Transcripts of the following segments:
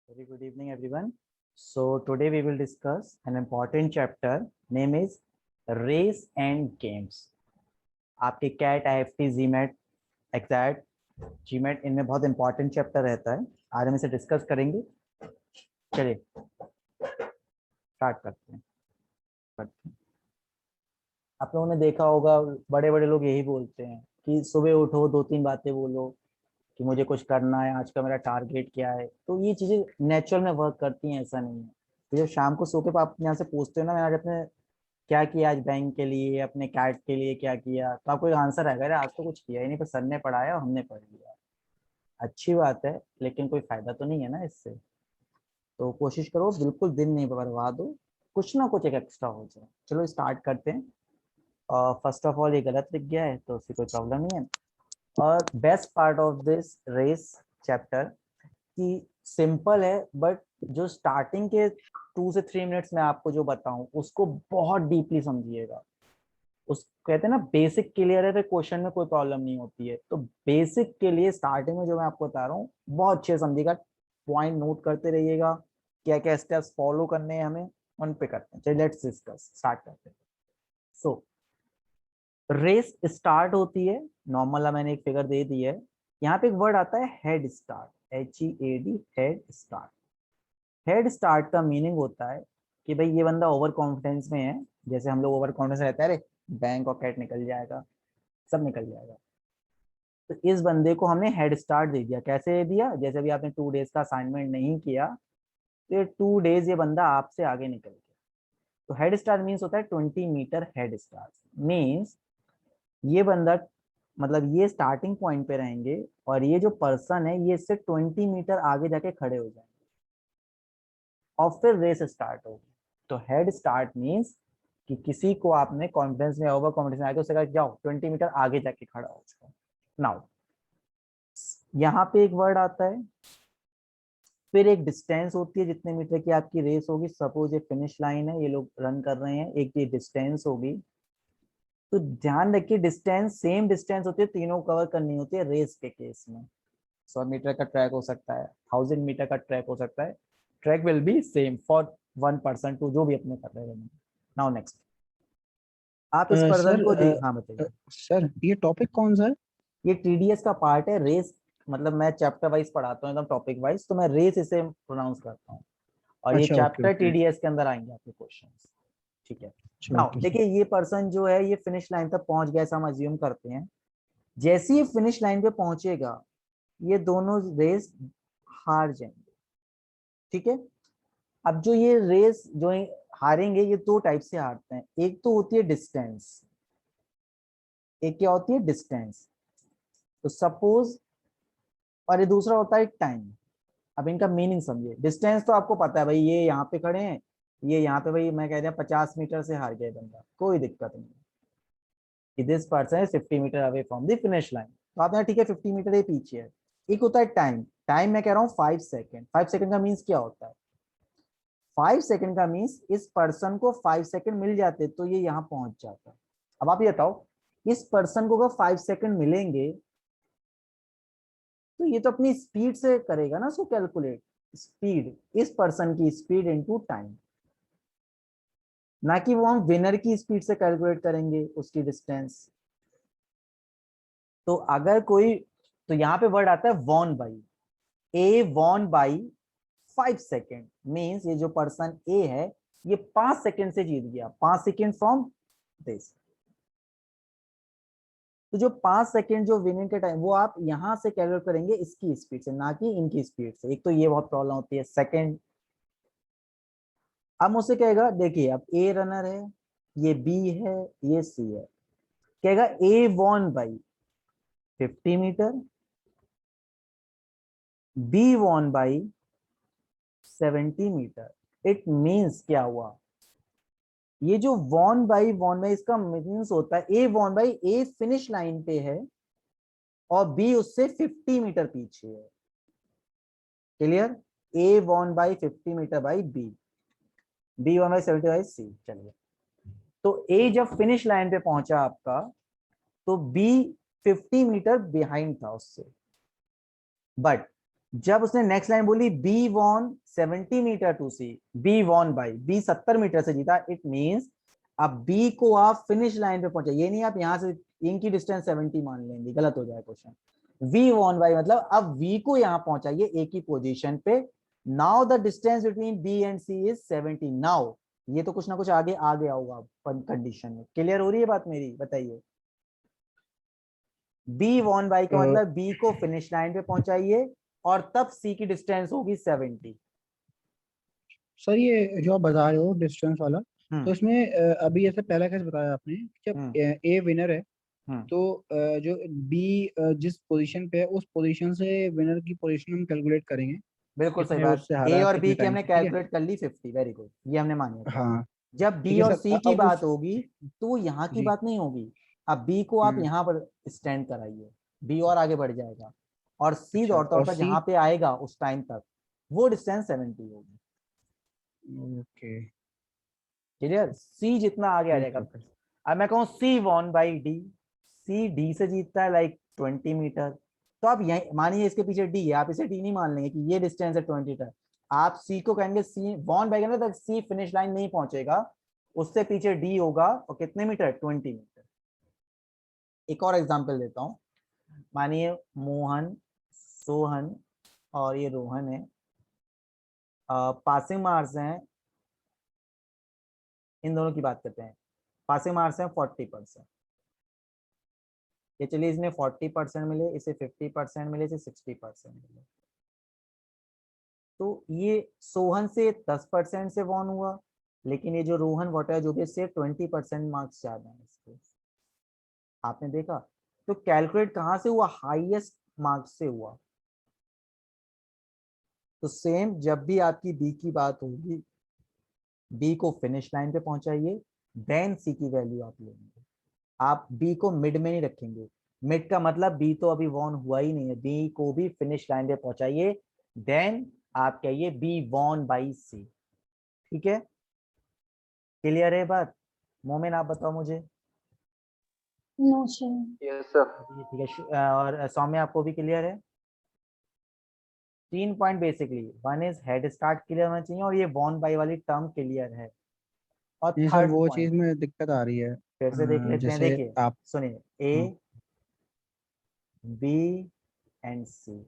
Very good evening, everyone. So today we will discuss an important chapter. Name is Race and Games. आपके CAT IFT GMAT exact GMAT इनमें बहुत important chapter रहता है. आज हम इसे डिस्कस करेंगे. चलिए स्टार्ट करते हैं. आप लोगों ने देखा होगा बड़े बड़े लोग यही बोलते हैं कि सुबह उठो 2-3 बातें बोलो कि मुझे कुछ करना है, आज का मेरा टारगेट क्या है. तो ये चीजें नेचुरल में वर्क करती हैं, ऐसा नहीं है. तो जब शाम को सो के आप यहाँ से पूछते हो ना, मैंने आज अपने क्या किया, आज बैंक के लिए, अपने कैट के लिए क्या किया, तो आपको एक आंसर आएगा, अरे आज तो कुछ किया ही नहीं, पर सर ने पढ़ाया और हमने पढ़ लिया. अच्छी बात है, लेकिन कोई फायदा तो नहीं है ना इससे. तो कोशिश करो बिल्कुल दिन नहीं बर्बाद हो, कुछ ना कुछ एक एक्स्ट्रा हो जाए. चलो स्टार्ट करते हैं. फर्स्ट ऑफ ऑल ये गलत लिख गया है तो उसकी कोई प्रॉब्लम नहीं है. और best part of this race chapter कि सिंपल है, बट जो स्टार्टिंग के 2 से 3 मिनट्स में आपको जो बताऊं उसको बहुत डीपली समझिएगा. उस कहते हैं ना बेसिक क्लियर है तो क्वेश्चन में कोई प्रॉब्लम नहीं होती है. तो बेसिक के लिए स्टार्टिंग में जो मैं आपको बता रहा हूँ बहुत अच्छे समझिएगा. पॉइंट नोट करते रहिएगा, क्या क्या स्टेप्स फॉलो करने हैं हमें, उन पे करते हैं. चलिए लेट्स डिस्कस, स्टार्ट करते हैं. सो रेस स्टार्ट होती है नॉर्मल, मैंने एक फिगर दे दी है. यहाँ पे एक वर्ड आता है head start, HEAD, head start. Head start का मीनिंग होता है कि भाई ये बंदा ओवर कॉन्फिडेंस में है. जैसे हम लोग ओवर कॉन्फिडेंस रहता है, अरे बैंक और कैट निकल जाएगा, सब निकल जाएगा. तो इस बंदे को हमने हेड स्टार्ट दे दिया. कैसे दिया? जैसे अभी आपने 2 डेज का असाइनमेंट नहीं किया तो ये 2 डेज ये बंदा आपसे आगे निकल गया. तो हेड स्टार्ट मीन्स होता है 20 मीटर हेड स्टार्ट. मीन्स ये बंदा, मतलब ये स्टार्टिंग पॉइंट पे रहेंगे और ये जो पर्सन है ये इससे 20 मीटर आगे जाके खड़े हो जाएंगे और फिर रेस स्टार्ट होगी. तो हेड स्टार्ट मीन्स कि किसी को आपने कॉन्फिडेंस में, ओवर कॉन्फिडेंस में आके उससे कहा जाओ 20 मीटर आगे जाके खड़ा हो जाओ. नाउ यहाँ पे एक वर्ड आता है, फिर एक डिस्टेंस होती है जितने मीटर की आपकी रेस होगी. सपोज ये फिनिश लाइन है, ये लोग रन कर रहे हैं, एक ये डिस्टेंस होगी. तो ध्यान रखिए डिस्टेंस सेम डिस्टेंस होती है, तीनों कवर करनी होती है रेस के केस में. 100 मीटर का ट्रैक हो सकता है, 1000 मीटर का ट्रैक हो सकता है. Track will be same for 1 person two जो भी अपने कर रहे हैं. नाउ नेक्स्ट, आप इस पर्सन सर को देख, हाँ बताइए. सर ये टॉपिक कौन सा है? ये TDS का पार्ट है. रेस मतलब मैं चैप्टर वाइज पढ़ाता हूँ, एकदम टॉपिक वाइज, तो मैं रेस इसे प्रोनाउंस करता हूँ और ये अच्छा, ओके चैप्टर ओके. TDS के अंदर आएंगे आपके क्वेश्चन. ठीक है. अच्छा, नाउ ओके सर. देखिए ये पर्सन जो है ये फिनिश लाइन तक पहुंच गया, ऐसा हम अज्यूम करते हैं. जैसे ही फिनिश लाइन पे पहुंचेगा ये दोनों रेस हार जाएंगे. ठीक है. अब जो ये रेस जो हारेंगे, ये 2 टाइप से हारते हैं. एक तो होती है डिस्टेंस, एक क्या होती है डिस्टेंस. तो सपोज, और ये दूसरा होता है टाइम. अब इनका मीनिंग समझिए. डिस्टेंस तो आपको पता है भाई, ये यहाँ पे खड़े हैं, ये यहाँ पे, भाई मैं कह दिया 50 मीटर से हार गया बंदा, कोई दिक्कत नहीं. This person is 50 metre away from the finish line. तो आप यहाँ ठीक है 50 मीटर ये पीछे है. एक होता है टाइम. टाइम मैं कह रहा हूँ 5 सेकेंड. 5 सेकेंड का मीन्स क्या होता है? 5 सेकेंड का मीन्स इस पर्सन को 5 सेकेंड मिल जाते तो ये यहाँ पहुंच जाता. अब आप ये बताओ, इस पर्सन को अगर 5 सेकेंड मिलेंगे तो ये तो अपनी स्पीड से करेगा ना, सो कैलकुलेट स्पीड, इस पर्सन की स्पीड इनटू टाइम, ना कि वो हम विनर की स्पीड से कैलकुलेट करेंगे उसकी डिस्टेंस. तो अगर कोई, तो यहाँ पे वर्ड आता है won by. A won by 5 second means ये जो पर्सन ए है ये 5 सेकेंड से जीत गया. 5 सेकेंड फ्रॉम दिस. तो जो 5 सेकेंड जो विनिंग के टाइम, वो आप यहां से कैलकुलेट करेंगे इसकी स्पीड से, ना कि इनकी स्पीड से. एक तो ये बहुत प्रॉब्लम होती है. सेकेंड, अब मुझसे कहेगा देखिए अब ए रनर है, ये बी है, ये सी है. कहेगा A won by 50 metre, B won by 70 metre. It means क्या हुआ? ये जो वॉन बाई इसका मीन्स होता है A won by, A finish line पे है और बी उससे 50 मीटर पीछे है. Clear? A won by 50 metre by B, B won by 70 by C. चलिए, तो ए जब फिनिश लाइन पे पहुंचा आपका, तो बी 50 मीटर बिहाइंड था उससे. बट जब उसने नेक्स्ट लाइन बोली B won 70 metre to C, B won by, B 70 metre से जीता, इट मींस अब बी को आप फिनिश लाइन पे पहुंचे, ये नहीं आप यहां से इनकी डिस्टेंस 70 मान लेंगे, गलत हो जाए क्वेश्चन। वी वॉन बाई मतलब अब वी को यहां पहुंचाइए एक ही पोजीशन पे। Now the distance between B and C is 70। Now ये तो कुछ ना कुछ आगे आ गया होगा कंडीशन में। क्लियर हो रही है बात मेरी? बताइए। बी वॉन बाई का मतलब बी को फिनिश लाइन पे पहुंचाइए और तब सी की डिस्टेंस होगी 70। सर ये जो आप बता रहे हो डिस्टेंस वाला, तो हम्म इसमें अभी ऐसे पहला केस बताया आपने, जब हम्म ए विनर है, हम्म तो जो बी जिस पोजीशन पे है उस पोजीशन से विनर की पोजीशन हम कैलकुलेट करेंगे, बिल्कुल सही कितने बात। उससे हारा ए है, और बी कितने की टाइम हमने से, ठीक है। कैलकुलेट कर ली 50, वेरी गुड, ये हमने मान लिया। हाँ जब ठीक बी है और सर। सी की अब बात उस होगी तो यहाँ की जी। बात नहीं होगी। अब बी को आप हम्म। यहाँ पर स्टैंड कराइए, बी और आगे बढ़ जाएगा, और सी अच्छा, दौड़ता और दौड़ता सी। जहां पे आएगा उस टाइम तक वो डिस्टेंस 70 होगी। ओके। क्लियर? सी जितना आगे आ ठीक जाएगा। है फिर। अब मैं कहूँ C won by D, C D से जीतता है लाइक 20 मीटर, तो आप यही मानिए इसके पीछे डी है, आप इसे डी नहीं मान लेंगे कि ये डिस्टेंस है 20 मीटर। आप सी को कहेंगे सी वॉन बाई कहेंगे तो सी फिनिश लाइन नहीं पहुंचेगा, उससे पीछे डी होगा, और कितने मीटर? 20 मीटर। एक और एग्जांपल देता हूँ। मानिए मोहन, सोहन और ये रोहन है, पासिंग मार्क्स हैं, इन दोनों की बात करते हैं। पासिंग मार्क्स हैं 40%। ये चलिए इसमें 40% मिले, इसे 50% मिले, इसे 60% मिले, तो ये सोहन से 10% से वॉन हुआ, लेकिन ये जो रोहन वोट है जो भी, इससे 20% मार्क्स ज्यादा है इसके। आपने देखा? तो कैलकुलेट कहाँ से हुआ? हाईएस्ट मार्क्स से हुआ। तो सेम जब भी आपकी बी की बात होगी, बी को फिनिश लाइन पे पहुंचाइए, देन सी की वैल्यू आप लेंगे। आप बी को मिड में नहीं रखेंगे। मिड का मतलब बी तो अभी वॉन हुआ ही नहीं है, बी को भी फिनिश लाइन पे पहुंचाइए, देन आप कहिए बी वॉन बाई सी। ठीक है? क्लियर है बात? मोमिन आप बताओ मुझे। No sir. Yes sir. ठीक है और सौम्य आपको भी क्लियर है? 3 point basically, one is head start clear होना चाहिए और ये वॉन बाई वाली टर्म क्लियर है। और नहीं सर, थर्ड वो चीज पॉइंट में दिक्कत आ रही है। फिर से देख लेते हैं, जैसे देखिए आप। सुनिए, हाँ। ए बी एंड सी,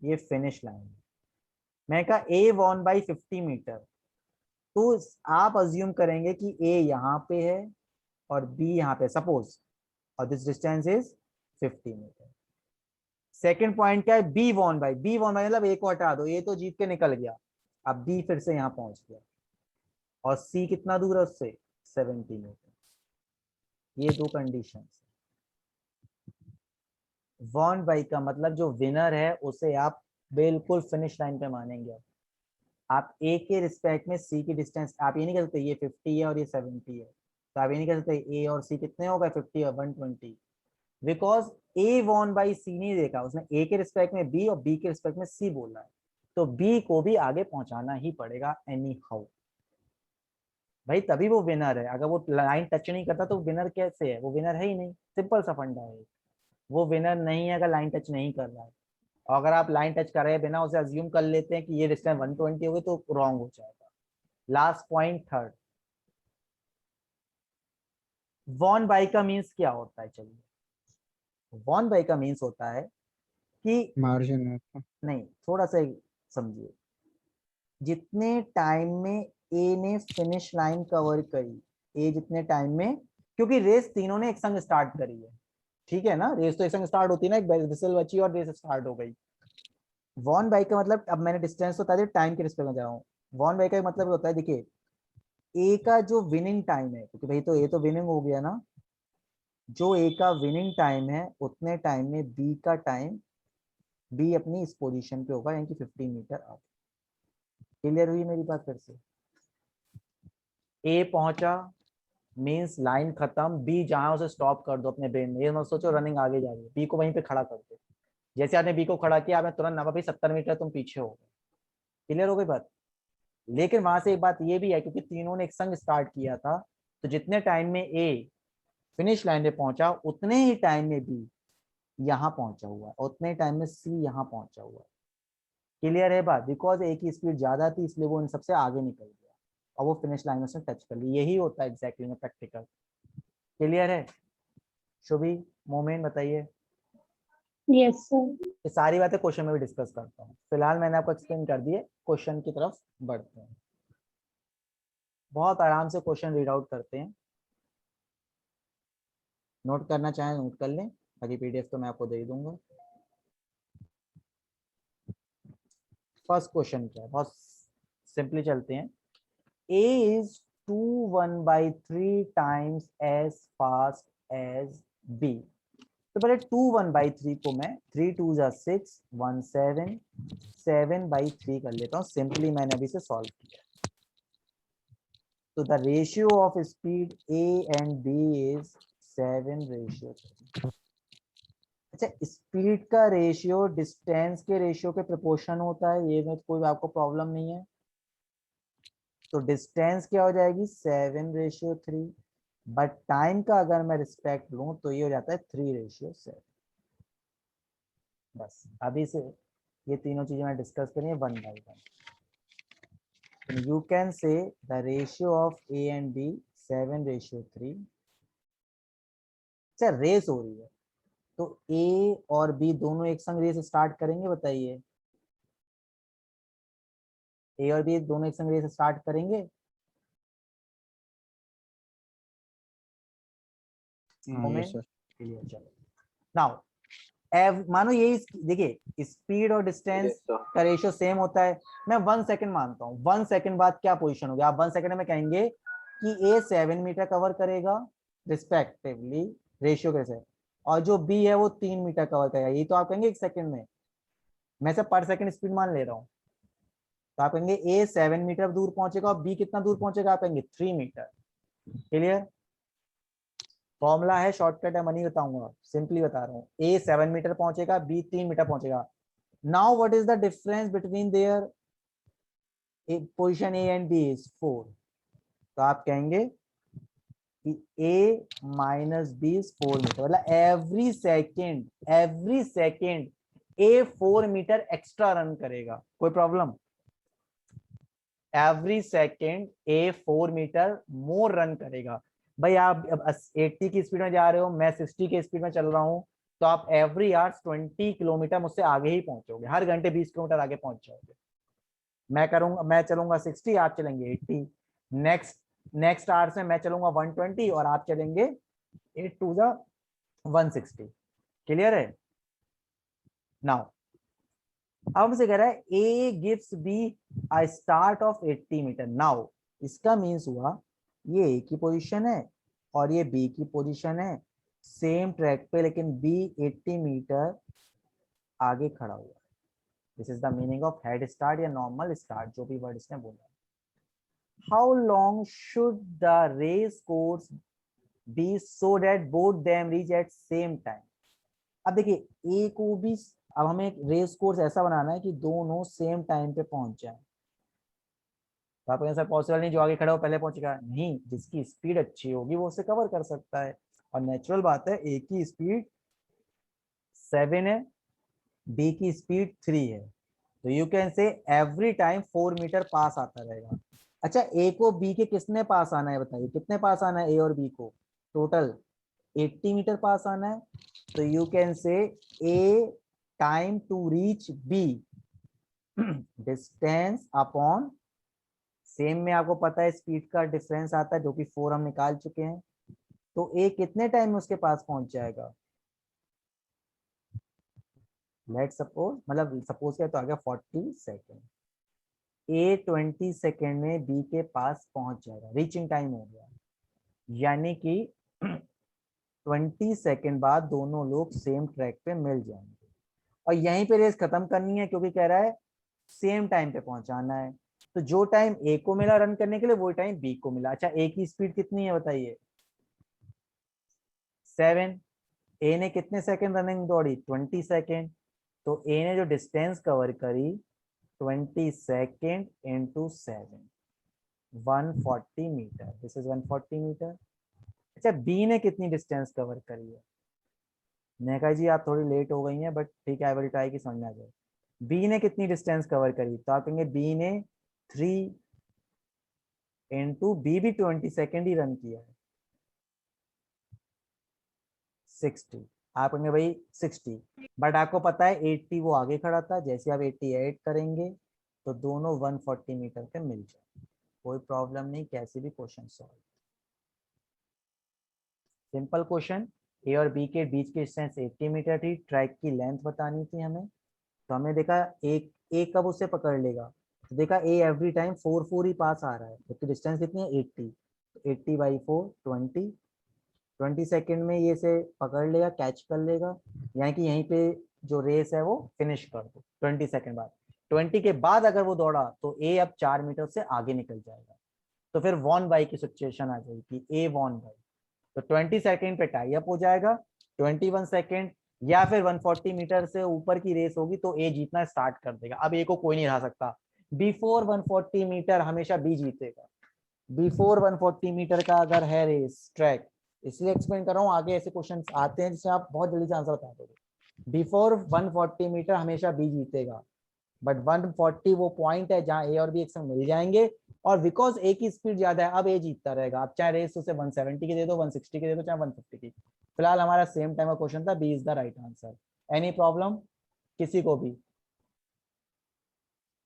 ये फिनिश लाइन है। मैं कहा ए वॉन बाई 50 मीटर, तो आप अज्यूम करेंगे कि ए यहाँ पे है और बी यहाँ पे, सपोज, और this distance is 50 metre. Second point क्या है? B won by, B won by मतलब ए को हटा दो, ए तो जीत के निकल गया, अब बी फिर से यहाँ पहुंच गया, और सी कितना दूर है उससे? 70 मीटर। ये दो कंडीशन। वॉन बाई का मतलब जो विनर है उसे आप बिल्कुल फिनिश लाइन पे मानेंगे। आप ए के रिस्पेक्ट में सी की डिस्टेंस, आप ये नहीं कह सकते ये 50 है और ये 70 है, तो आप ये नहीं कह सकते ए और सी कितने होगा, 50 और 120, बिकॉज ए वॉन बाई सी नहीं देखा उसने, ए के रिस्पेक्ट में बी और बी के रिस्पेक्ट में सी बोला है, तो बी को भी आगे पहुंचाना ही पड़ेगा एनी हाउ। भाई तभी वो विनर है, अगर वो लाइन टच नहीं करता तो विनर कैसे है? वो विनर है ही नहीं, सिंपल सा फंडा है। वो विनर नहीं है अगर लाइन टच नहीं कर रहा है, और अगर आप लाइन टच कर रहे हैं बिना उसे अज्यूम कर लेते हैं कि ये डिस्टेंस 120 हो गई, तो रॉन्ग हो जाएगा। Last point third, won by का मीन्स क्या होता है? चलिए, वॉन बाई का मीन्स होता है कि, मार्जिन है आपका। नहीं थोड़ा सा समझिए, जितने टाइम में ए ने फिनिश लाइन कवर करी, ए जितने टाइम में, क्योंकि रेस तीनों ने एक संग स्टार्ट करी है, ठीक है ना, रेस तो एक संग स्टार्ट होती है ना, एक विसल बची और रेस स्टार्ट हो गई। वॉन बाई का मतलब, अब मैंने डिस्टेंस बता दिया, टाइम के रिस्पेक्ट में जा रहा हूँ। वॉन बाई का मतलब होता है, देखिए ए का जो विनिंग टाइम है, क्योंकि भाई तो ए तो विनिंग हो गया ना, जो ए का विनिंग टाइम है उतने टाइम में बी का टाइम, बी अपनी इस पोजीशन पे होगा, यानी कि 50 मीटर आगे। क्लियर हुई मेरी बात? फिर से, ए पहुंचा मींस लाइन खत्म, बी जहां उसे स्टॉप कर दो अपने ब्रेन में, ये मत सोचो रनिंग आगे जा रही है, बी को वहीं पे खड़ा कर दो। जैसे आपने बी को खड़ा किया, आपने तुरंत नापा भाई 70 मीटर तुम पीछे हो गए। क्लियर हो गई बात? लेकिन वहां से एक बात ये भी है, क्योंकि तीनों ने एक संग स्टार्ट किया था, तो जितने टाइम में ए फिनिश लाइन पे पहुंचा उतने ही टाइम में बी यहाँ पहुंचा हुआ है, उतने टाइम में सी यहाँ पहुंचा हुआ है। क्लियर है बात? बिकॉज ए की स्पीड ज्यादा थी इसलिए वो इन सबसे आगे निकल गया और वो फिनिश लाइन में टच कर ली। यही होता है एग्जैक्टली में प्रैक्टिकल। क्लियर है? शुभी, मोमेन बताइए। Yes, sir. ये सारी बातें क्वेश्चन में भी डिस्कस करता हूँ, फिलहाल मैंने आपको एक्सप्लेन कर दिए। क्वेश्चन की तरफ बढ़ते हैं, बहुत आराम से क्वेश्चन रीड आउट करते हैं। नोट करना चाहें नोट कर लें, बाकी पीडीएफ तो मैं आपको दे दूंगा। फर्स्ट क्वेश्चन क्या है, बहुत सिंपली चलते हैं। A is 2 1/3 times as fast as B। तो पहले 2 1/3 को मैं 3 2 जा 6 1 7 7/3 कर लेता हूँ। सिंपली मैंने अभी से सॉल्व किया। तो the ratio of speed A and B is 7:3। अच्छा, स्पीड का रेशियो डिस्टेंस के रेशियो के प्रोपोर्शन होता है, ये में कोई आपको प्रॉब्लम नहीं है। तो डिस्टेंस क्या हो जाएगी 7:3, बट टाइम का अगर मैं रिस्पेक्ट लूं तो ये हो जाता है 3:7। बस अभी से ये तीनों चीजें मैं डिस्कस करेंगे 1 by 1। You can say the ratio of A and B 7:3। अच्छा, रेस हो रही है तो ए और बी दोनों एक संग रेस स्टार्ट करेंगे, बताइए। ए और बी दोनों एक संग रेस स्टार्ट करेंगे। Yes sir. चलो नाउ मानो ये देखिए स्पीड और डिस्टेंस का रेशियो सेम होता है। मैं 1 सेकंड मानता हूँ, 1 सेकंड बाद क्या पोजीशन होगी? आप 1 सेकंड में कहेंगे कि ए 7 मीटर कवर करेगा रिस्पेक्टिवली रेशियो कैसे, और जो बी है वो 3 मीटर कवर करेगा। ये तो आप कहेंगे 1 सेकंड में, मैं से पर सेकंड स्पीड मान ले रहा हूँ। तो आप कहेंगे ए 7 मीटर दूर पहुंचेगा और बी कितना दूर पहुंचेगा? आप कहेंगे 3 मीटर। क्लियर? फॉर्मूला है, शॉर्टकट है, मनी बताऊंगा, सिंपली बता रहा हूँ। ए 7 मीटर पहुंचेगा, बी 3 मीटर पहुंचेगा। Now what is the difference between their position A and B is 4। तो आप कहेंगे कि A minus B is 4 metre, मतलब every second A 4 metre extra run करेगा। कोई problem? Every second A 4 metre more run करेगा। भाई आप 80 की स्पीड में जा रहे हो, मैं 60 की स्पीड में चल रहा हूँ, तो आप एवरी आवर 20 किलोमीटर मुझसे आगे ही पहुंचोगे, हर घंटे 20 किलोमीटर आगे पहुंच जाओगे। मैं चलूंगा 60, आप चलेंगे 80। नेक्स्ट आवर से मैं चलूंगा 120 और आप चलेंगे 8 2 जा 160। क्लियर है? नाउ अब हमसे कह रहा है A gives B a start of 80 metre. Now इसका मीन्स हुआ ये ए की पोजीशन है और ये बी की पोजीशन है सेम ट्रैक पे, लेकिन बी 80 मीटर आगे खड़ा हुआ है। This is the meaning of head start या नॉर्मल स्टार्ट, जो भी वर्ड इसने बोला। How long should the race course be so that both them reach at same time. अब देखिए ए को भी, अब हमें एक रेस कोर्स ऐसा बनाना है कि दोनों सेम टाइम पे पहुंच जाए। तो आप सर पॉसिबल नहीं, जो आगे खड़ा हो पहले पहुंचेगा नहीं, जिसकी स्पीड अच्छी होगी वो उसे कवर कर सकता है। और नेचुरल बात है, ए की स्पीड 7 है, बी की स्पीड 3 है, तो you can say every time 4 metre पास आता रहेगा। अच्छा, ए को बी के किसने पास आना है बताइए, कितने पास आना है ए और बी को? टोटल 80 मीटर पास आना है। तो you can say A time to reach B distance upon same में आपको पता है स्पीड का डिफरेंस आता है जो कि 4 हम निकाल चुके हैं। तो ए कितने टाइम में उसके पास पहुंच जाएगा? लेट सपोज, मतलब सपोज क्या तो आ गया 40 सेकेंड। ए 20 सेकेंड में बी के पास पहुंच जाएगा, रीचिंग टाइम हो गया। यानी कि 20 सेकेंड बाद दोनों लोग सेम ट्रैक पे मिल जाएंगे और यहीं पे रेस खत्म करनी है, क्योंकि कह रहा है सेम टाइम पे पहुंचाना है। तो जो टाइम ए को मिला रन करने के लिए वो टाइम बी को मिला। अच्छा, ए की स्पीड कितनी है बताइए? 7। ए ने कितने सेकंड रनिंग दौड़ी? 20 सेकंड। तो ए ने जो डिस्टेंस कवर करी 20 second into 7, 140 metre. This is 140 metre. अच्छा, बी ने कितनी डिस्टेंस कवर करी है? नेहा जी आप थोड़ी लेट हो गई हैं, बट ठीक है, आई विल ट्राई की समझ में आ जाए। बी ने कितनी डिस्टेंस कवर करी, तो आप कहेंगे बी ने 3 इंटू बी भी 20 सेकेंड ही रन किया है, 60। आप कहेंगे भाई 60, बट आपको पता है 80 वो आगे खड़ा था, जैसे आप 80 ऐड करेंगे तो दोनों 140 मीटर पे मिल जाए, कोई प्रॉब्लम नहीं, कैसे भी क्वेश्चन सॉल्व। सिंपल क्वेश्चन, ए और बी के बीच की डिस्टेंस 80 मीटर थी, ट्रैक की लेंथ बतानी थी हमें, तो हमने देखा एक एक कब उसे पकड़ लेगा, तो देखा ए एवरी टाइम 4 ही पास आ रहा है, तो डिस्टेंस कितनी है 80, तो 80/4 20 सेकंड में ये से पकड़ लेगा, कैच कर लेगा, यानी कि यहीं पे जो रेस है वो फिनिश कर दो 20 सेकंड बाद। 20 के बाद अगर वो दौड़ा तो ए अब 4 मीटर से आगे निकल जाएगा, तो फिर वॉन बाई की सिचुएशन आ जाएगी, ए वॉन बाई, तो 20 सेकंड पे टाई अप हो जाएगा, 21 सेकंड या फिर 140 मीटर से ऊपर की रेस होगी तो ए जीतना स्टार्ट कर देगा। अब ए को कोई नहीं हरा सकता, बिफोर 140 मीटर हमेशा बी जीतेगा, बिफोर 140 मीटर का अगर है रेस ट्रैक, इसलिए एक्सप्लेन कर रहा हूँ, आगे ऐसे क्वेश्चन आते हैं जिससे आप बहुत जल्दी से आंसर बता दोगे। बिफोर 140 मीटर हमेशा बी जीतेगा, बट 140 वो पॉइंट है जहां ए और बी एक संग मिल जाएंगे, और बिकॉज ए की स्पीड ज्यादा है अब ए जीतता रहेगा, आप चाहे रेस उसे 170 की दे दो, 160 की दे दो, चाहे 150 की। फिलहाल हमारा सेम टाइम का क्वेश्चन था, B is the right answer. Any problem किसी को भी?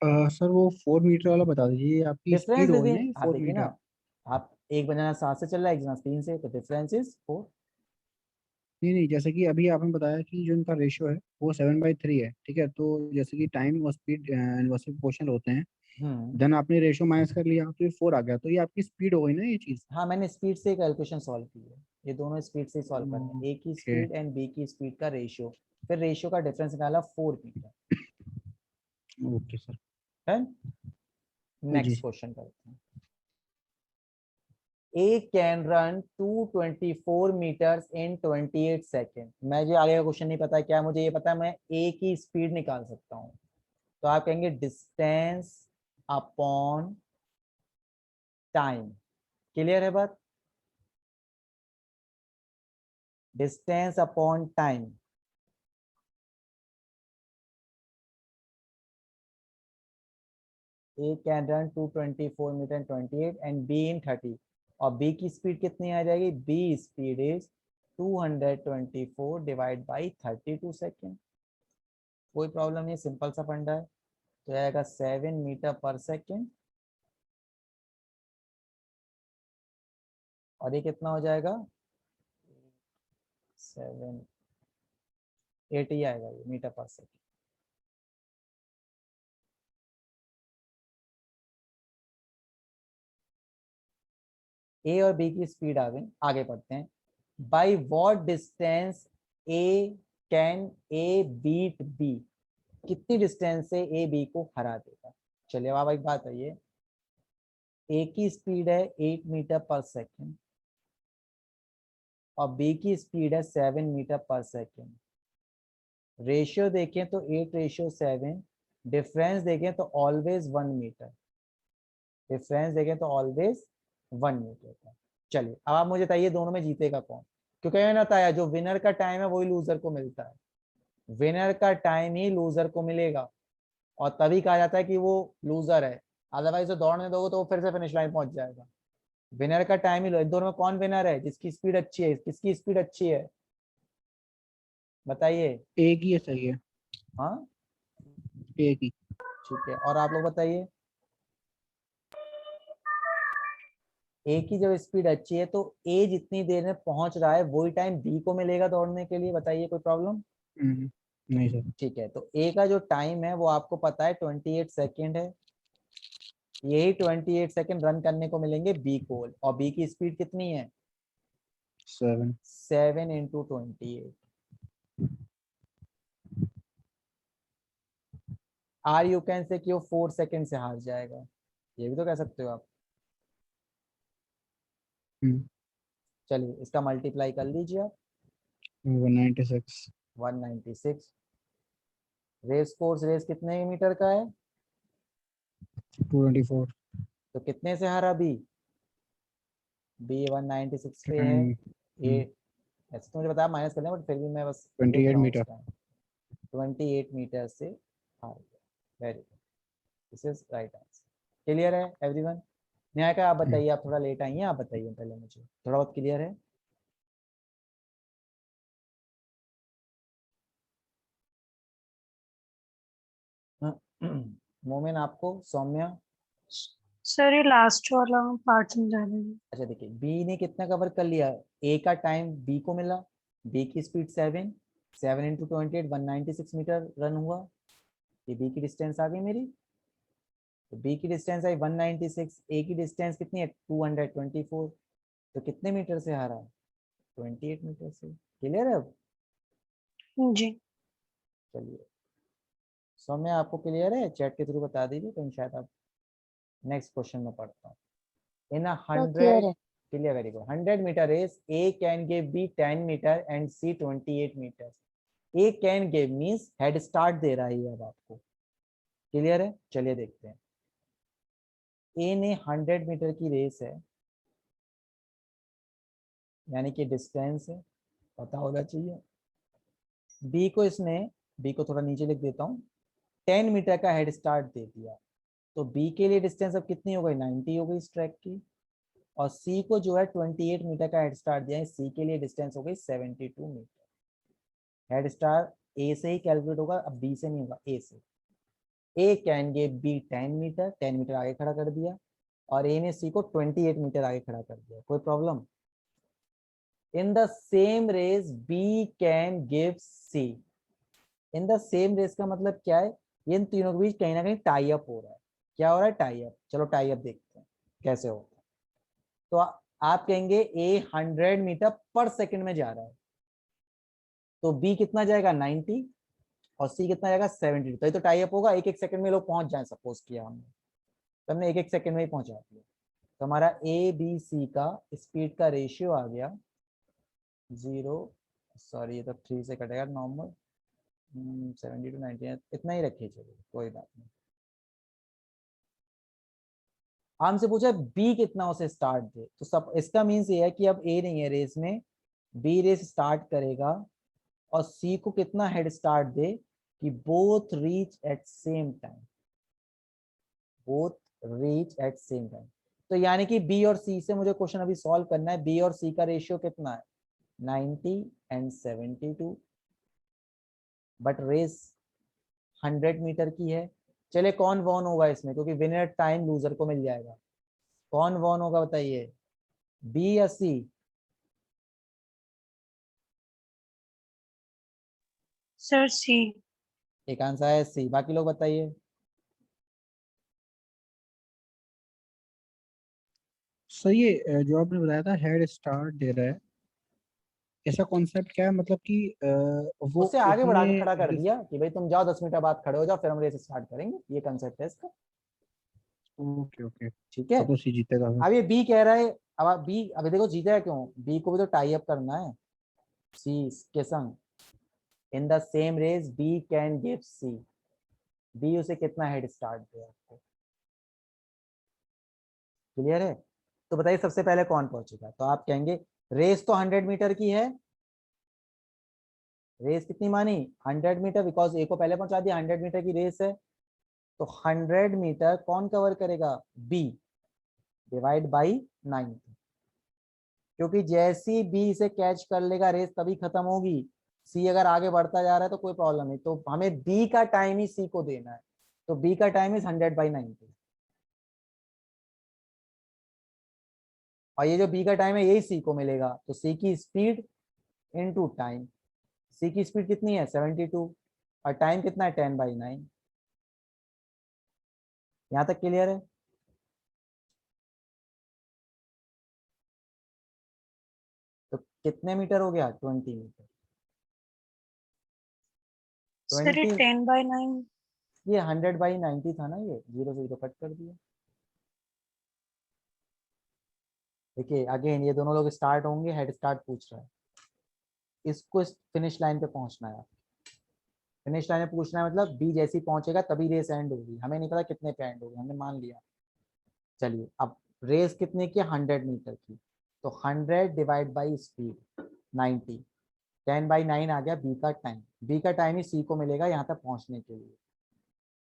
सर वो 4 मीटर वाला बता दीजिए, आपकी डिफरेंस स्पीड हो गई बिटवीन, ना आप 4 देखिए ना, मीटर। आप एक बनाना 7 से चल रहा है, एक जना 3 से, तो डिफरेंस इज 4। नहीं नहीं, जैसे कि अभी आपने बताया कि जो इनका रेशियो है वो 7/3 है, ठीक है, तो जैसे कि टाइम और स्पीड इनवर्सली प्रोपोर्शनल होते हैं, हम्म, देन आपने रेशियो माइनस कर लिया तो ये 4 आ गया, तो ये आपकी स्पीड हो गई ना ये चीज। हाँ मैंने स्पीड से कैलकुलेशन सॉल्व की है, ये दोनों स्पीड से सॉल्व करना है, ए की ओके। स्पीड एंड बी की स्पीड का रेशियो, फिर रेशियो का डिफरेंस निकाला 4 मीटर ओके सर। है। जी। नेक्स्ट क्वेश्चन करते हैं। A can run 224 meters in 28 second. मुझे आगे का क्वेश्चन नहीं पता है क्या, मुझे ये पता है मैं A की स्पीड निकाल सकता हूँ, तो आप कहेंगे डिस्टेंस अपॉन टाइम। क्लियर है बात? Distance upon time, A can run 224 metre in 28 and B in 30, और B की स्पीड कितनी आ जाएगी, B speed is 224 divide by 32 second. कोई प्रॉब्लम नहीं, सिंपल सा फंडा है, तो आएगा 7 मीटर पर सेकेंड, और ये कितना हो जाएगा 7 8 ही आएगा ये मीटर पर सेकेंड। ए और बी की स्पीड आ गई, आगे पढ़ते हैं। By what distance A can A beat B, कितनी डिस्टेंस से ए बी को हरा देगा। चलिए अब एक बात है, ये ए की स्पीड है 8 मीटर पर सेकेंड और बी की स्पीड है 7 मीटर पर सेकेंड। रेशियो देखें तो 8:7, डिफरेंस देखें तो ऑलवेज 1 मीटर, डिफरेंस देखें तो ऑलवेज 1 मीटर का। चलिए अब आप मुझे बताइए दोनों में जीतेगा कौन, क्योंकि मैंने बताया जो विनर का टाइम है वही लूजर को मिलता है, विनर का टाइम ही लूजर को मिलेगा, और तभी कहा जाता है कि वो लूजर है, अदरवाइज तो दौड़ने दोगे तो वो फिर से फिनिश लाइन पहुंच जाएगा। विनर का टाइम ही लो, इन दोनों में कौन विनर है, जिसकी स्पीड अच्छी है, किसकी स्पीड अच्छी है बताइए। एक ही है, सही है। हाँ एक ही। ठीक है, और आप लोग बताइए। ए की जब स्पीड अच्छी है तो ए जितनी देर में पहुंच रहा है वही टाइम बी को मिलेगा दौड़ने के लिए, बताइए कोई प्रॉब्लम? नहीं सर। ठीक है, तो ए का जो टाइम है वो आपको पता है 28 सेकेंड है, यही 28 सेकेंड रन करने को मिलेंगे बी को, और बी की स्पीड कितनी है 7। 7 into 28। Are you can say कि वो 4 सेकेंड से हार जाएगा, ये भी तो कह सकते हो आप। चलिए इसका मल्टीप्लाई कर लीजिए आप, 196। 196। रेस कोर्स रेस कितने मीटर का है, 224। तो कितने से हारा बी, बी 196 पे है, ए ऐसे तो मुझे बताया माइनस करना, बट फिर भी मैं बस लिख 28 रहा हूँ मीटर। उसका 28 मीटर से हाँ, very good, this is right answer. Clear है एवरीवन? न्याय का आप बताइए, आप थोड़ा लेट आई हैं, आप बताइए पहले, मुझे थोड़ा बहुत क्लियर है? मोमिन आपको, सौम्या? सर ये लास्ट वाला पार्ट समझा दीजिए। अच्छा देखिए, बी ने कितना कवर कर लिया, ए का टाइम बी को मिला, बी की स्पीड 7, 7 इंटू 28 196 मीटर रन हुआ, ये बी की डिस्टेंस आ गई मेरी। तो बी की डिस्टेंस आई 196, ए की डिस्टेंस कितनी है 224, तो कितने मीटर से हारा? 28 मीटर से। क्लियर है अब? जी। चलिए सौम्या आपको क्लियर है? चैट के थ्रू बता दीजिए, कहीं शायद आप नेक्स्ट क्वेश्चन में पढ़ता हूँ। In a तो क्लियर 100, है। clear, very good. 100-meter race, A can give B 10 meter and C 28 meters. A can give means head start दे रहा है ये अब आपको। क्लियर है? चलिए देखते हैं। A ने 100 मीटर की रेस है, यानी कि डिस्टेंस है, पता होना चाहिए। B को इसने, B को थोड़ा नीचे लिख देता हूँ, 10 मीटर का हेड स्टार्ट दे दिया, तो B के लिए डिस्टेंस अब कितनी हो गई? 90 हो गई इस ट्रैक की। और सी को जो है 28 मीटर का हेड स्टार्ट दिया है, सी के लिए डिस्टेंस हो गई 72 मीटर। हेड स्टार्ट ए से ही कैलकुलेट होगा, अब बी से नहीं होगा, ए से। A can give B 10 metre, 10 metre आगे खड़ा कर दिया, और ए ने सी को 28 मीटर आगे खड़ा कर दिया। कोई problem? In the same race B can give C. In the same race का मतलब क्या है? इन तीनों के बीच कहीं ना कहीं टाई अप हो रहा है। क्या हो रहा है? Tie up. चलो टाई अप देखते हैं कैसे होता है। तो आप कहेंगे ए 100 मीटर पर सेकंड में जा रहा है, तो बी कितना जाएगा? 90, और सी कितना जाएगा? 72। तो ये तो टाई अप होगा, एक एक सेकंड में लोग पहुंच जाए, सपोज किया हमने, तो हमने एक एक सेकंड में ही पहुंचा दिया। तो हमारा ए बी सी का स्पीड का रेशियो आ गया 0, सॉरी ये तो 3 से कटेगा नॉर्मल, 70 to 90, इतना ही रखिए, चलिए कोई बात नहीं। हमसे पूछा बी कितना उसे स्टार्ट दे, तो सब इसका मीन्स ये है कि अब ए नहीं है रेस में, बी रेस स्टार्ट करेगा, और सी को कितना हेड स्टार्ट दे कि both reach at same time, both reach at same time. तो यानी कि बी और सी से मुझे क्वेश्चन अभी सॉल्व करना है। बी और सी का रेशियो कितना है? 90 एंड 72, बट रेस 100 मीटर की है। चले कौन वॉन होगा इसमें, क्योंकि विनर टाइम लूजर को मिल जाएगा। कौन वॉन होगा बताइए, बी या सी? सर सी। एक आंसर है सी, बाकी लोग बताइए। सर ये जो आपने बताया था हेड स्टार्ट दे रहा है, ऐसा कॉन्सेप्ट क्या है, मतलब कि वो उससे आगे बढ़ा उसने के खड़ा कर head- दिया कि भाई तुम जाओ 10 मीटर बाद खड़े हो जाओ, फिर हम रेस स्टार्ट करेंगे, ये कंसेप्ट है इसका। ओके ओके, ठीक है, तब तो सी जीतेगा फिर। अब ये बी कह रहा है, अब आप बी अभी देखो जीता है क्यों, बी को भी तो टाई अप करना है सी के संग। In the same race B can give C, B उसे कितना हेड स्टार्ट दे आपको। क्लियर है? तो बताइए सबसे पहले कौन पहुंचेगा, तो आप कहेंगे रेस तो 100 मीटर की है, रेस कितनी मानी? 100 मीटर, बिकॉज ए को पहले पहुंचा दिया, 100 मीटर की रेस है, तो 100 मीटर कौन कवर करेगा? बी, डिवाइड बाई 90, क्योंकि जैसी बी से कैच कर लेगा रेस तभी खत्म होगी। सी अगर आगे बढ़ता जा रहा है तो कोई प्रॉब्लम नहीं, तो हमें बी का टाइम ही सी को देना है, तो बी का टाइम इज 100/90, और ये जो बी का टाइम है यही सी को मिलेगा, तो सी की स्पीड इनटू टाइम। सी की स्पीड कितनी है? 72, और टाइम कितना है? 10/9। यहाँ तक क्लियर है? तो कितने मीटर हो गया? 20 मीटर। सर ये 20, 10/9। ये 100/90 था ना, ये 0 से 0 कट कर दिया। देखिए अगेन ये दोनों लोग स्टार्ट होंगे, हेड स्टार्ट पूछ रहा है, इसको फिनिश लाइन पे पहुंचना है। फिनिश लाइन पे पूछना है मतलब बी जैसी पहुंचेगा तभी रेस एंड होगी, हमें नहीं पता कितने पे एंड होगी, हमने मान लिया। चलिए अब रेस कितने की? 100 मीटर की, तो 100 डिवाइड बाई स्पीड 90, 10/9 आ गया बी का टाइम। बी का टाइम ही सी को मिलेगा यहाँ तक पहुंचने के लिए।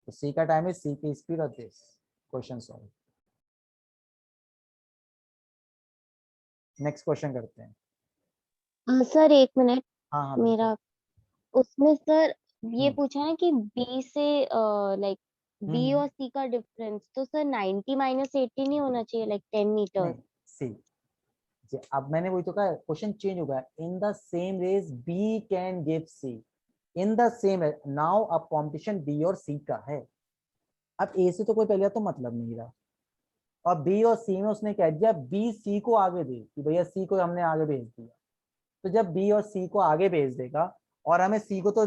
तो सी का टाइम है सी की स्पीड और this question solve. Next question करते हैं। सर एक मिनट, हाँ हाँ मेरा उसमें सर ये हम्म, पूछा है कि बी से लाइक बी हम्म। और सी का डिफरेंस, तो सर 90 माइनस 80 नहीं होना चाहिए, लाइक 10 मीटर। नहीं सी, अब मैंने वही तो कहा, क्वेश्चन चेंज हो गया। In the same race B can give C, in the same, now अब कॉम्पिटिशन बी और सी का है। अब ए से तो कोई पहले तो मतलब नहीं रहा, और बी और सी में उसने कह दिया बी सी को आगे दे कि भैया सी को हमने आगे भेज दिया। तो जब बी और सी को आगे भेज देगा, और हमें सी को तो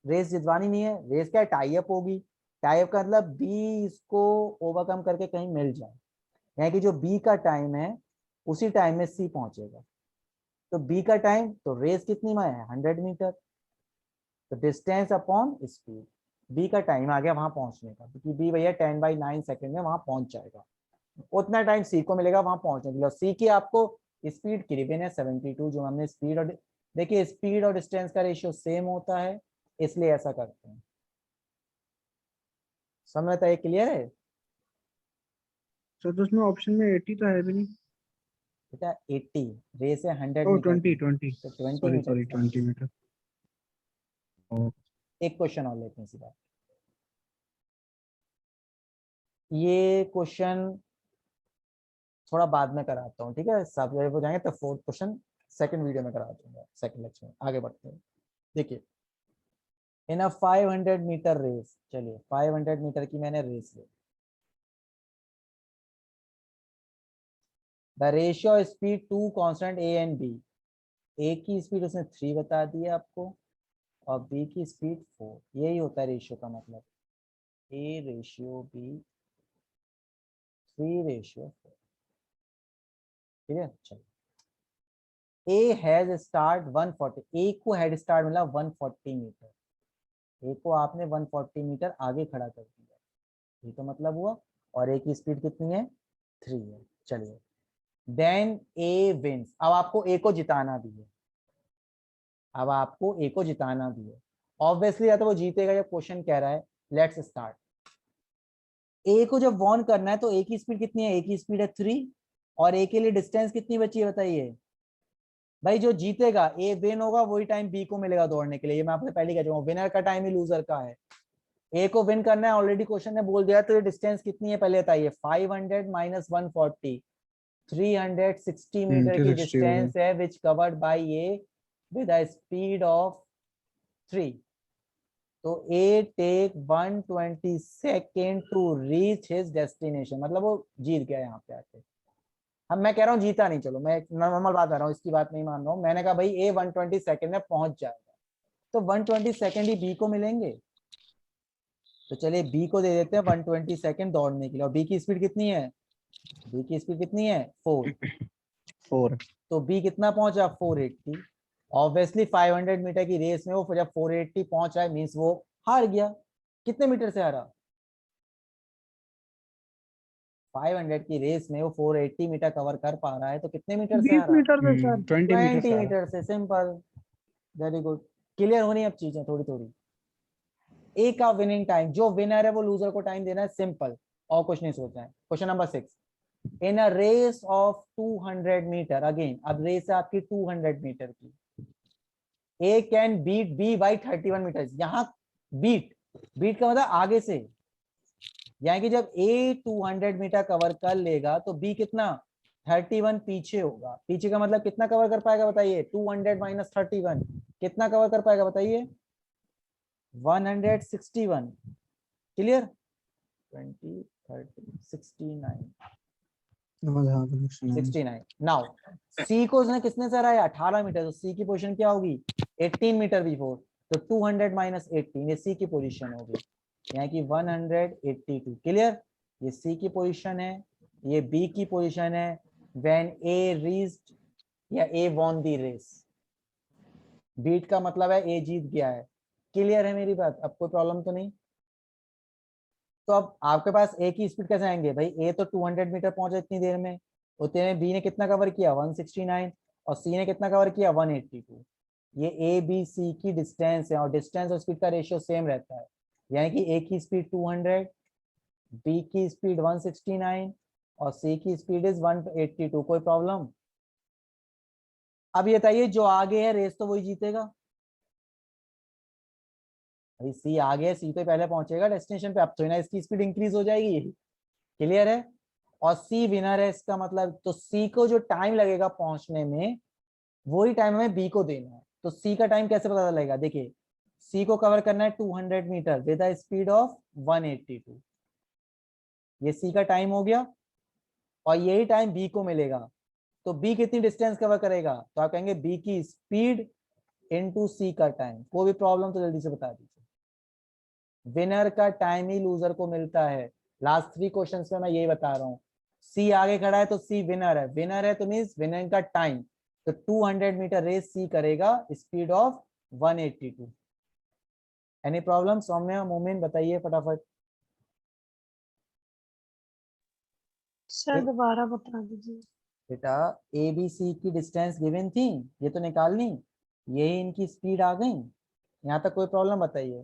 रेस जितवानी नहीं है, रेस क्या टाई अप होगी, टाई अप का मतलब बी इसको ओवरकम करके कहीं मिल जाए, यानी कि जो बी का टाइम है उसी टाइम में सी पहुंचेगा। तो बी का टाइम, तो रेस कितनी में है 100 मीटर, तो डिस्टेंस अपॉन स्पीड, बी का टाइम आ गया वहां पहुंचने का, क्योंकि बी भैया 10/9 सेकंड में वहां पहुंच जाएगा, उतना टाइम सी को मिलेगा वहां पहुंचने के लिए। सी की आपको स्पीड गिवन है 72, जो हमने स्पीड और देखिए स्पीड और डिस्टेंस का रेशियो सेम होता है, इसलिए ऐसा करते हैं। समझ में क्लियर है सर तो उसमें ऑप्शन में 80 तो है भी नहीं। बेटा? 80, रेस है 100 ओ मीटर 20 की, 20 तो 20 सॉरी मीटर सॉरी इसका 20 आंसर। मीटर। एक क्वेश्चन और लेते हैं इसी बात। ये क्वेश्चन थोड़ा बाद में कराता हूँ, ठीक है? 7 बजे हो जाएंगे तो फोर्थ क्वेश्चन सेकंड वीडियो में करा दूंगा, सेकंड लेक्चर में। आगे बढ़ते हैं। देखिए, इन अ 500 मीटर रेस, चलिए 500 मीटर की मैंने रेस ली, the ratio speed to constant A and B, A की स्पीड उसने 3 बता दी है आपको, और बी की स्पीड 4, यही होता है रेशियो का मतलब, ए रेशियो बी 3:4, ठीक है? चलो, ए हैज स्टार्ट 140, ए को हेड स्टार्ट मिला 140 मीटर, ए को आपने 140 मीटर आगे खड़ा कर दिया, ये तो मतलब हुआ, और ए की स्पीड कितनी है 3 है। चलिए, देन ए विंस, अब आपको ए को जिताना भी है, अब आपको ए को जिताना भी है ऑब्वियसली, या तो वो जीतेगा जब क्वेश्चन कह रहा है। लेट्स स्टार्ट, ए को जब वॉर्न करना है तो ए की स्पीड कितनी है, ए की स्पीड है 3, और ए के लिए डिस्टेंस कितनी बची है बताइए भाई? जो जीतेगा, ए विन होगा, वही टाइम बी को मिलेगा दौड़ने के लिए, ये मैं आपसे पहले कह चुका हूं, विनर का टाइम ही लूजर का है। ए को विन करना है, ऑलरेडी क्वेश्चन ने बोल दिया, तो ये डिस्टेंस कितनी है पहले बताइए? 500 माइनस 140, 360 मीटर की 360 हो गया। डिस्टेंस है which covered by A with a speed of 3। तो A take 120 second to reach his destination, मतलब वो जीत गया यहाँ पे आके। अब मैं कह रहा हूँ जीता नहीं, चलो मैं एक नॉर्मल बात कर रहा हूँ, इसकी बात नहीं मान रहा हूँ, मैंने कहा भाई ए 120 सेकेंड में पहुंच जाएगा, तो 120 सेकेंड ही बी को मिलेंगे। तो चलिए बी को दे देते हैं 120 सेकेंड दौड़ने के लिए, और बी की स्पीड कितनी है? बी की स्पीड कितनी है 4, 4। तो बी कितना पहुंचा 480। ऑब्वियसली 500 मीटर की रेस में वो जब 480 पहुंच रहा है मीन्स वो हार गया। कितने मीटर से हारा? 500 की रेस में वो 480 मीटर कवर कर पा रहा है, तो कितने मीटर से 20 हारा? मीटर से सर। 20 मीटर 20 से आ रहा। मीटर से, सिंपल, वेरी गुड। क्लियर होनी अब चीजें थोड़ी थोड़ी। ए का विनिंग टाइम, जो विनर है वो लूजर को टाइम देना है, सिंपल, और कुछ नहीं सोचना है। Question number 6, in a race of 200 metre, again अब रेस है आपकी 200 मीटर की, A can beat B by 31 metre. यहाँ बीट, बीट का मतलब आगे से, यानी कि जब ए 200 मीटर कवर कर लेगा तो बी कितना 31 पीछे होगा। पीछे का मतलब कितना कवर कर पाएगा बताइए? 200 माइनस 31 कितना कवर कर पाएगा बताइए? 161। क्लियर? 20 30 69 69। नाउ सी को उसने किसने से हराया? 18 मीटर, तो सी की पोजीशन क्या होगी? 18 मीटर बिफोर, तो 200 माइनस 18, ये सी की पोजीशन होगी, यानी कि 182। क्लियर? ये सी की पोजीशन है, ये बी की पोजीशन है व्हेन ए रीच्ड या ए वॉन द रेस। बीट का मतलब है ए जीत गया है। क्लियर है मेरी बात? अब कोई प्रॉब्लम तो नहीं? तो अब आपके पास ए की स्पीड कैसे आएंगे भाई? ए तो 200 मीटर पहुंचा इतनी देर में, उतने में बी ने कितना कवर किया 169, और सी ने कितना कवर किया 182। ये ए बी सी की डिस्टेंस है, और डिस्टेंस और स्पीड का रेशियो सेम रहता है, यानी कि ए की स्पीड 200, बी की स्पीड 169 और सी की स्पीड इज 182। कोई प्रॉब्लम? अब ये बताइए जो आगे है रेस तो वही जीतेगा। अभी सी आगे है, सी तो पहले पहुंचेगा डेस्टिनेशन पे, अब तो ना इसकी स्पीड इंक्रीज हो जाएगी। क्लियर है? और सी विनर है, इसका मतलब तो सी को जो टाइम लगेगा पहुंचने में वही टाइम हमें बी को देना है। तो सी का टाइम कैसे पता लगेगा? देखिए सी को कवर करना है 200 metre with a speed of 182। ये सी का टाइम हो गया और यही टाइम बी को मिलेगा। तो बी कितनी डिस्टेंस कवर करेगा? तो आप कहेंगे बी की स्पीड इनटू सी का टाइम। कोई भी प्रॉब्लम तो जल्दी से बता दीजिए। विनर का टाइम ही लूजर को मिलता है। लास्ट 3 क्वेश्चंस में मैं यही बता रहा हूँ। सी आगे खड़ा है तो सी विनर है, विनर है तो मीन्स विनर का टाइम। तो 200 मीटर रेस सी करेगा speed of 182। Any problem? Saumya, Momin बताइए फटाफट। सर दोबारा बता दीजिए। बेटा ए बी सी की डिस्टेंस गिवन थी, ये तो निकालनी, यही इनकी स्पीड आ गई। यहाँ तक कोई प्रॉब्लम बताइए?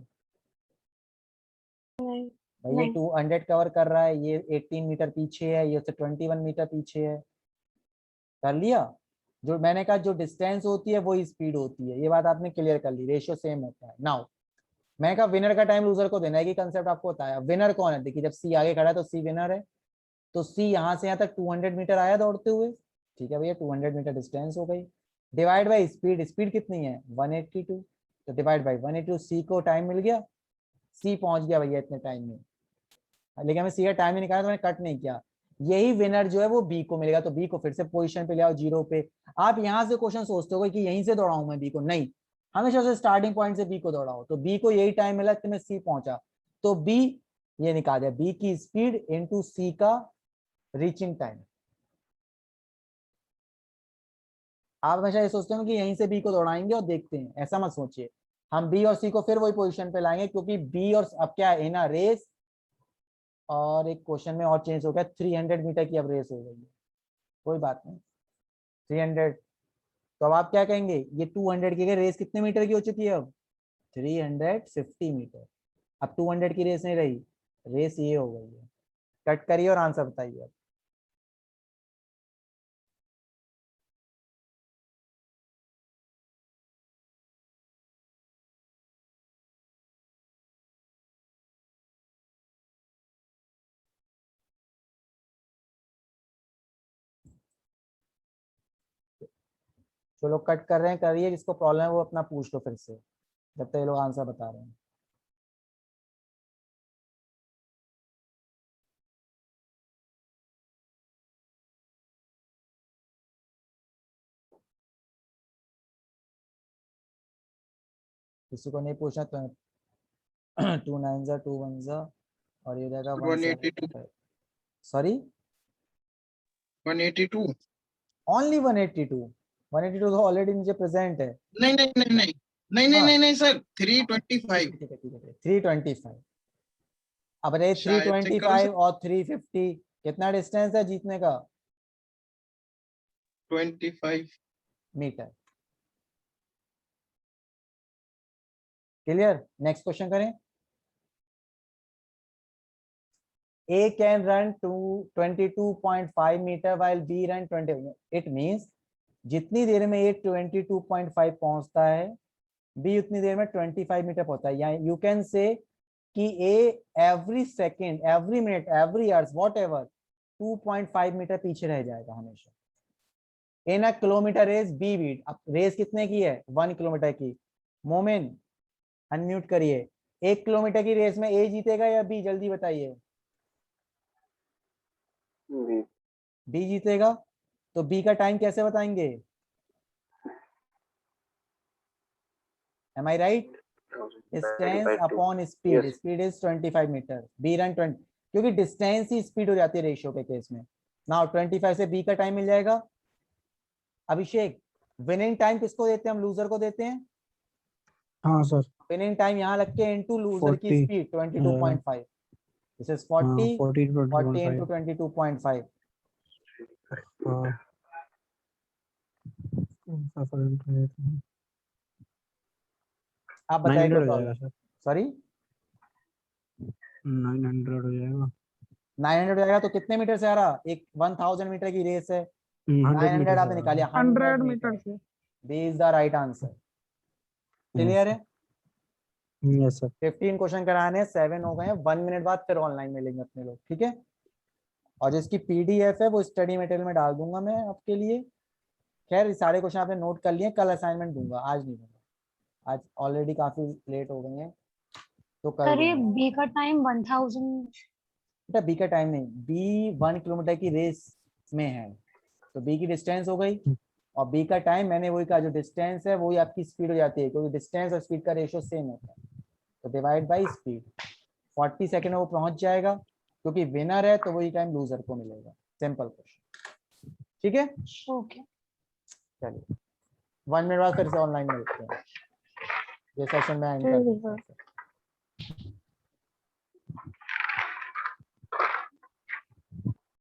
नहीं भाई ये नहीं 200 कवर कर रहा है, ये 18 मीटर पीछे है, ये 21 मीटर पीछे है। कर लिया? जो मैंने कहा जो डिस्टेंस होती है वही स्पीड होती है, ये बात आपने क्लियर कर ली। रेशियो सेम होता है। नाउ मैंने कहा विनर का टाइम लूजर को देना है, कि कंसेप्ट आपको बताया। विनर कौन है? देखिए जब सी आगे खड़ा है तो सी विनर है। तो सी यहाँ से यहाँ तक 200 मीटर आया दौड़ते हुए। ठीक है भैया, 200 मीटर डिस्टेंस हो गई। डिवाइड बाई स्पीड, स्पीड कितनी है? 182। तो डिवाइड बाई 182, सी को टाइम मिल गया, सी पहुंच गया भैया इतने टाइम में। लेकिन हमें सी का टाइम ही निकाला तो मैंने कट नहीं किया। यही विनर जो है वो बी को मिलेगा। तो बी को फिर से पोजीशन पे ले आओ 0 पे। आप यहाँ से क्वेश्चन सोचते हो कि यहीं से दौड़ाऊं मैं बी को, नहीं, हमेशा से स्टार्टिंग पॉइंट से बी को दौड़ाओ। तो बी को यही टाइम मिला कि मैं सी पहुंचा, तो बी ये निकाल दिया, बी की स्पीड इंटू सी का रीचिंग टाइम। आप हमेशा ये सोचते हो कि यहीं से बी को दौड़ाएंगे और देखते हैं, ऐसा मत सोचिए। हम बी और सी को फिर वही पोजीशन पे लाएंगे, क्योंकि बी और अब क्या है ना रेस, और एक क्वेश्चन में और चेंज हो गया, 300 मीटर की अब रेस हो गई है। कोई बात नहीं, 300। तो अब आप क्या कहेंगे, ये 200 की रेस कितने मीटर की हो चुकी है अब? 350 मीटर। अब 200 की रेस नहीं रही, रेस ये हो गई है। कट करिए और आंसर बताइए अब। जो लोग कट कर रहे हैं करिए, जिसको प्रॉब्लम है वो अपना पूछ लो फिर से, जब तक ये लोग आंसर बता रहे हैं। किसी को नहीं पूछना तो 2 9 जा 2 1 जा और ये रहेगा 182 1 सॉरी 182 ओनली 182। 182 तो ऑलरेडी नीचे प्रेजेंट है। नहीं नहीं नहीं नहीं नहीं नहीं हाँ नहीं नहीं सर ठीक 325 है ठीक है ठीक है 325। अब रे शायद चेक करो 325 सर और 350 कितना डिस्टेंस है जीतने का? 25 मीटर। क्लियर? नेक्स्ट क्वेश्चन करें। A can run to 22.5 meter while B run 20। It means जितनी देर में A 22.5 पहुंचता है B उतनी देर में 25 मीटर पहुंचता है। यानी यू कैन से कि A every second, every minute, every hours, whatever 2.5 metre पीछे रह जाएगा हमेशा। In a kilometre race B beat. अब रेस कितने की है? 1 किलोमीटर की। मोमिन अनम्यूट करिए। 1 किलोमीटर की रेस में ए जीतेगा या बी? जल्दी बताइए। बी जीतेगा। तो बी का टाइम कैसे बताएंगे? Am I right? Distance upon speed, speed is 25 metre, B run 20, क्योंकि डिस्टेंस ही स्पीड हो जाती है रेशियो के केस में। नाउ 25 से बी का टाइम मिल जाएगा। अभिषेक विनिंग टाइम किसको देते हैं हम? लूजर को देते हैं। हाँ सर। विनिंग टाइम यहाँ लग के इनटू लूजर की 40 speed 22.5। This is 40, 40 to 40 21.5। Into 22.5। आप बताइए 900 कोई हो प्रॉब्लम? जाएगा सर। सॉरी 900 हो जाएगा। 900 हो जाएगा तो कितने मीटर से आ रहा? एक 1000 मीटर की रेस है, 100 900 मीटर आपने निकालिए 100 मीटर से। B is the right answer. Clear है? Yes sir. 15 क्वेश्चन कराने, 7 हो गए हैं, 1 मिनट बाद फिर ऑनलाइन मिलेंगे अपने लोग, ठीक है? और जिसकी पीडीएफ है वो स्टडी मटेरियल में डाल दूंगा मैं आपके लिए। खैर सारे क्वेश्चन आपने नोट कर लिए, कल असाइनमेंट दूंगा, आज नहीं दूंगा, आज ऑलरेडी काफी लेट हो गए हैं तो कल सर ये दूंगा। बी का टाइम 1000। बेटा बी का टाइम नहीं, बी 1 किलोमीटर की रेस में है तो बी की डिस्टेंस हो गई, और बी का टाइम मैंने वही कहा, जो डिस्टेंस है वही आपकी स्पीड हो जाती है, क्योंकि डिस्टेंस और स्पीड का रेशियो सेम होता है, तो डिवाइड बाई स्पीड। 40 सेकंड में वो पहुंच जाएगा, क्योंकि विनर है तो वही टाइम लूजर को मिलेगा। सिंपल क्वेश्चन, ठीक है? ओके। चलिए 1 मिनट बाद फिर से ऑनलाइन मिलते हैं, ये सेशन में एंड कर ठीक है देते सर। हैं।